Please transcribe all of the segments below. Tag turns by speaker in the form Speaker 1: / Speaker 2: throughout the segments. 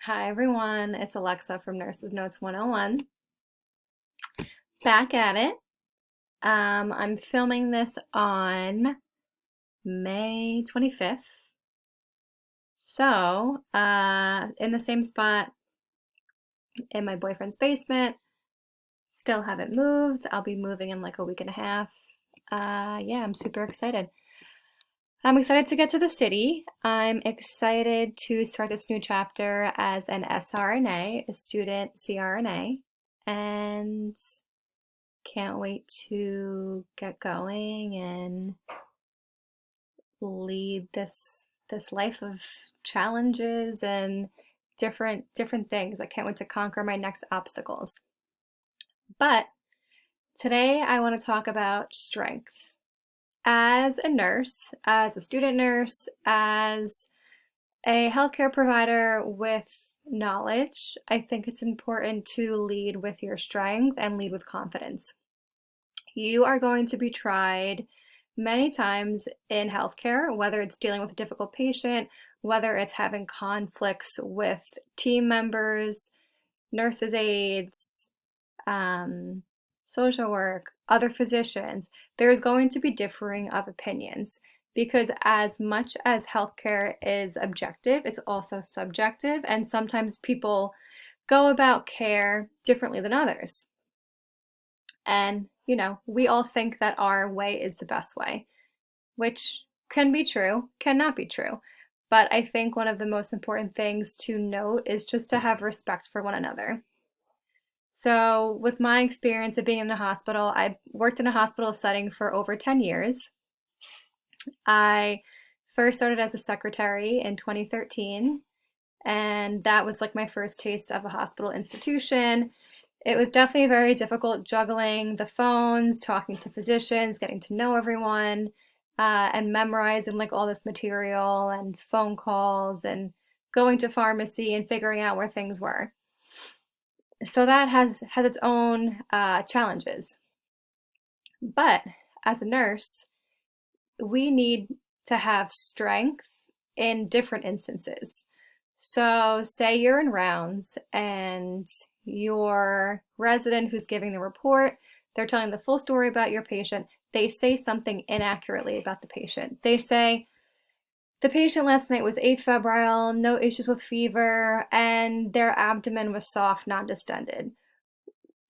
Speaker 1: Hi everyone, it's Alexa from Nurses Notes 101. Back at it. I'm filming this on May 25th. So, in the same spot in my boyfriend's basement. Still haven't moved. I'll be moving in like a week and a half. Yeah, I'm super excited. I'm excited to get to the city. I'm excited to start this new chapter as an SRNA, a student CRNA, and can't wait to get going and lead this life of challenges and different things. I can't wait to conquer my next obstacles. But today I want to talk about strength. As a nurse, as a student nurse, as a healthcare provider with knowledge, I think it's important to lead with your strength and lead with confidence. You are going to be tried many times in healthcare, whether it's dealing with a difficult patient, whether it's having conflicts with team members, nurses' aides, social work, other physicians. There's going to be differing of opinions because as much as healthcare is objective, it's also subjective, and sometimes people go about care differently than others. And, we all think that our way is the best way, which can be true, cannot be true. But I think one of the most important things to note is just to have respect for one another. So, with my experience of being in a hospital, I worked in a hospital setting for over 10 years. I first started as a secretary in 2013, and that was like my first taste of a hospital institution. It was definitely very difficult juggling the phones, talking to physicians, getting to know everyone, and memorizing like all this material and phone calls and going to pharmacy and figuring out where things were. So that has its own challenges. But as a nurse, we need to have strength in different instances. So, say you're in rounds and your resident who's giving the report, they're telling the full story about your patient. They say something inaccurately about the patient. They say, the patient last night was afebrile, no issues with fever, and their abdomen was soft, non-distended.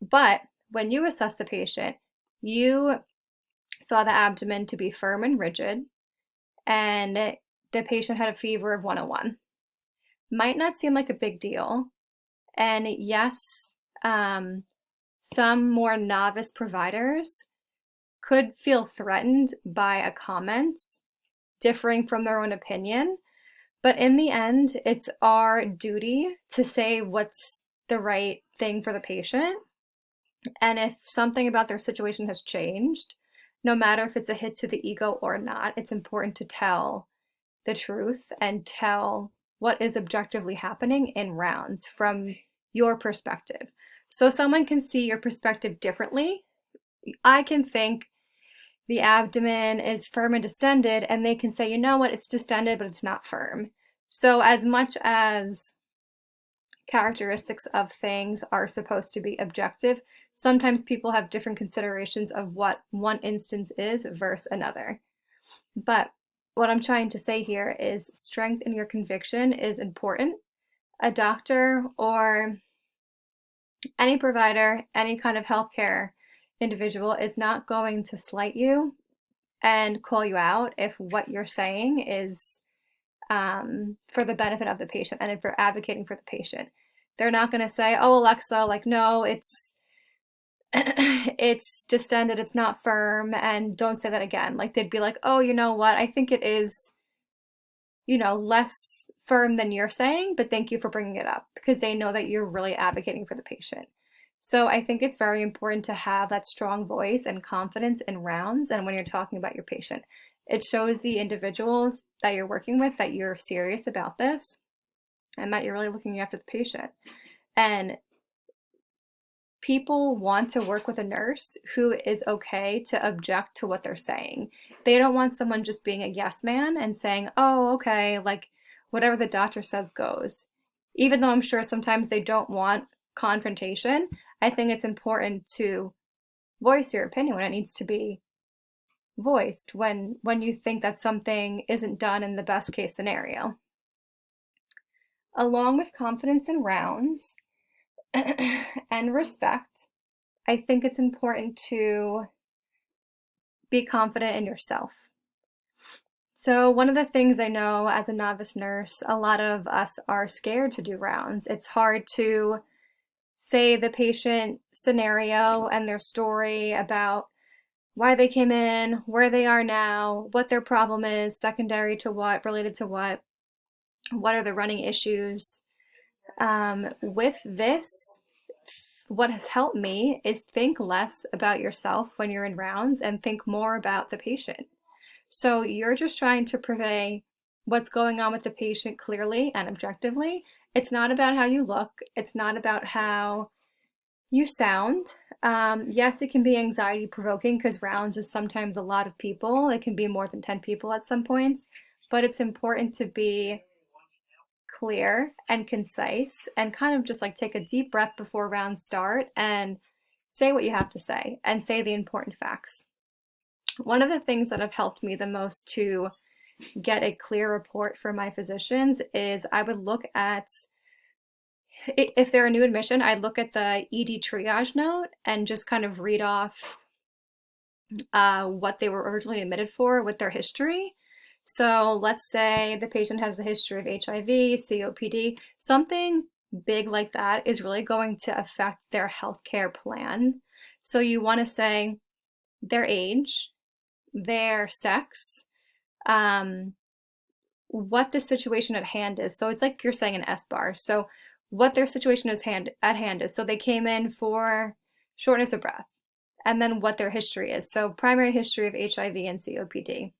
Speaker 1: But when you assess the patient, you saw the abdomen to be firm and rigid, and the patient had a fever of 101. Might not seem like a big deal. And yes, some more novice providers could feel threatened by a comment differing from their own opinion. But in the end, it's our duty to say what's the right thing for the patient. And if something about their situation has changed, no matter if it's a hit to the ego or not, it's important to tell the truth and tell what is objectively happening in rounds from your perspective. So someone can see your perspective differently. I can think the abdomen is firm and distended, and they can say, you know what, it's distended, but it's not firm. So as much as characteristics of things are supposed to be objective, sometimes people have different considerations of what one instance is versus another. But what I'm trying to say here is strength in your conviction is important. A doctor or any provider, any kind of healthcare individual is not going to slight you and call you out if what you're saying is for the benefit of the patient and if you're advocating for the patient. They're not going to say, oh, Alexa, like, no, it's it's distended, it's not firm, and don't say that again. Like, they'd be like, oh, you know what, I think it is, less firm than you're saying, but thank you for bringing it up, because they know that you're really advocating for the patient. So I think it's very important to have that strong voice and confidence in rounds and when you're talking about your patient. It shows the individuals that you're working with that you're serious about this and that you're really looking after the patient. And people want to work with a nurse who is okay to object to what they're saying. They don't want someone just being a yes man and saying, oh, okay, like whatever the doctor says goes. Even though I'm sure sometimes they don't want confrontation, I think it's important to voice your opinion when it needs to be voiced, when you think that something isn't done in the best case scenario. Along with confidence in rounds and respect, I think it's important to be confident in yourself. So one of the things I know as a novice nurse, a lot of us are scared to do rounds. It's hard to say the patient scenario and their story about why they came in, where they are now, what their problem is, secondary to what, related to what are the running issues. With this, what has helped me is think less about yourself when you're in rounds and think more about the patient. So you're just trying to convey what's going on with the patient clearly and objectively. It's not about how you look. It's not about how you sound. Yes, it can be anxiety provoking because rounds is sometimes a lot of people. It can be more than 10 people at some points, but it's important to be clear and concise and kind of just like take a deep breath before rounds start and say what you have to say and say the important facts. One of the things that have helped me the most to get a clear report for my physicians is I would look at, if they're a new admission, I'd look at the ED triage note and just kind of read off what they were originally admitted for with their history. So let's say the patient has a history of HIV, COPD, something big like that is really going to affect their healthcare plan. So you want to say their age, their sex, what the situation at hand is. So it's like you're saying an S bar. So what their situation is at hand is. So they came in for shortness of breath, and then what their history is. So primary history of HIV and COPD.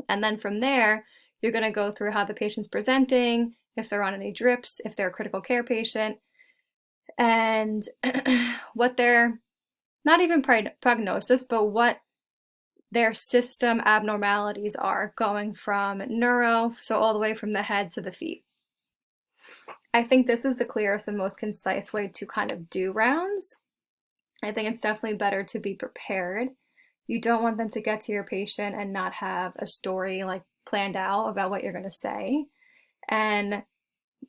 Speaker 1: And then from there, you're going to go through how the patient's presenting, if they're on any drips, if they're a critical care patient, and what their, not even prognosis, but what their system abnormalities are, going from neuro, so all the way from the head to the feet. I think this is the clearest and most concise way to kind of do rounds. I think it's definitely better to be prepared. You don't want them to get to your patient and not have a story like planned out about what you're going to say. And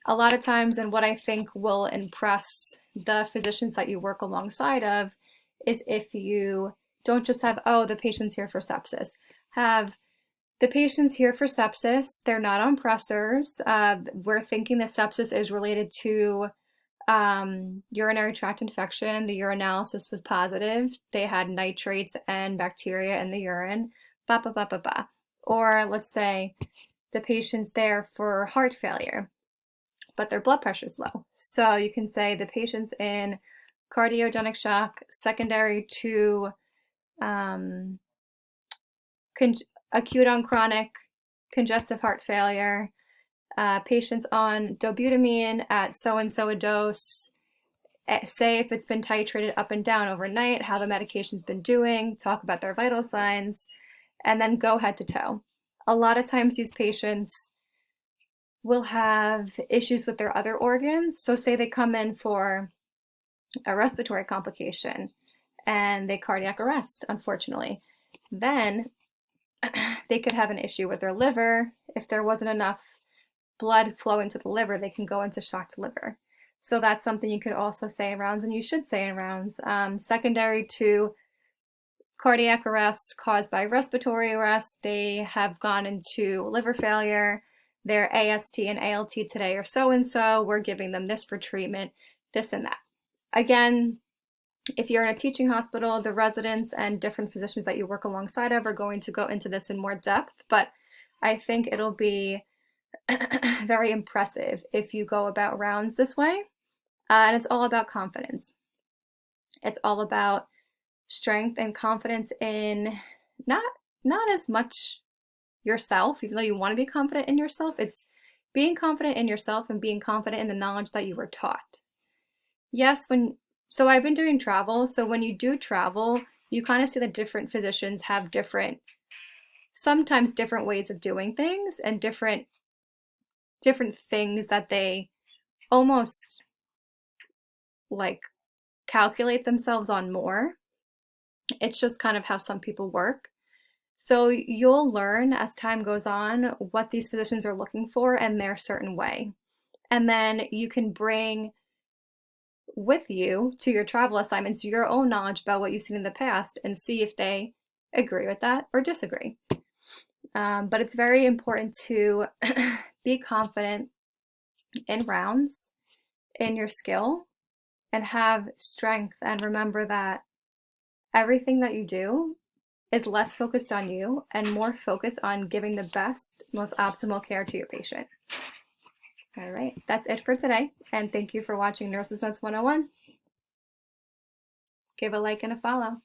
Speaker 1: a lot of times, and what I think will impress the physicians that you work alongside of, is if you don't just have, oh, the patient's here for sepsis. Have the patient's here for sepsis. They're not on pressors. We're thinking the sepsis is related to urinary tract infection. The urinalysis was positive. They had nitrates and bacteria in the urine. Ba ba ba ba ba. Or let's say the patient's there for heart failure, but their blood pressure's low. So you can say the patient's in cardiogenic shock secondary to acute on chronic congestive heart failure. Patients on dobutamine at so-and-so a dose. Say if it's been titrated up and down overnight, how the medication's been doing, talk about their vital signs, and then go head to toe. A lot of times these patients will have issues with their other organs. So say they come in for a respiratory complication and they cardiac arrest, unfortunately. Then they could have an issue with their liver. If there wasn't enough blood flow into the liver, they can go into shock to liver. So that's something you could also say in rounds, and you should say in rounds. Secondary to cardiac arrest caused by respiratory arrest, they have gone into liver failure. Their AST and ALT today are so-and-so. We're giving them this for treatment, this and that. Again, if you're in a teaching hospital, the residents and different physicians that you work alongside of are going to go into this in more depth, but I think it'll be very impressive if you go about rounds this way. And it's all about confidence. It's all about strength and confidence in not as much yourself, even though you want to be confident in yourself. It's being confident in yourself and being confident in the knowledge that you were taught. Yes, so I've been doing travel. So when you do travel, you kind of see that different physicians have sometimes different ways of doing things and different things that they almost like calculate themselves on more. It's just kind of how some people work. So you'll learn as time goes on what these physicians are looking for and their certain way. And then you can bring with you to your travel assignments your own knowledge about what you've seen in the past and see if they agree with that or disagree. But it's very important to be confident in rounds, in your skill, and have strength. And remember that everything that you do is less focused on you and more focused on giving the best, most optimal care to your patient. All right, that's it for today. And thank you for watching Nurses Notes 101. Give a like and a follow.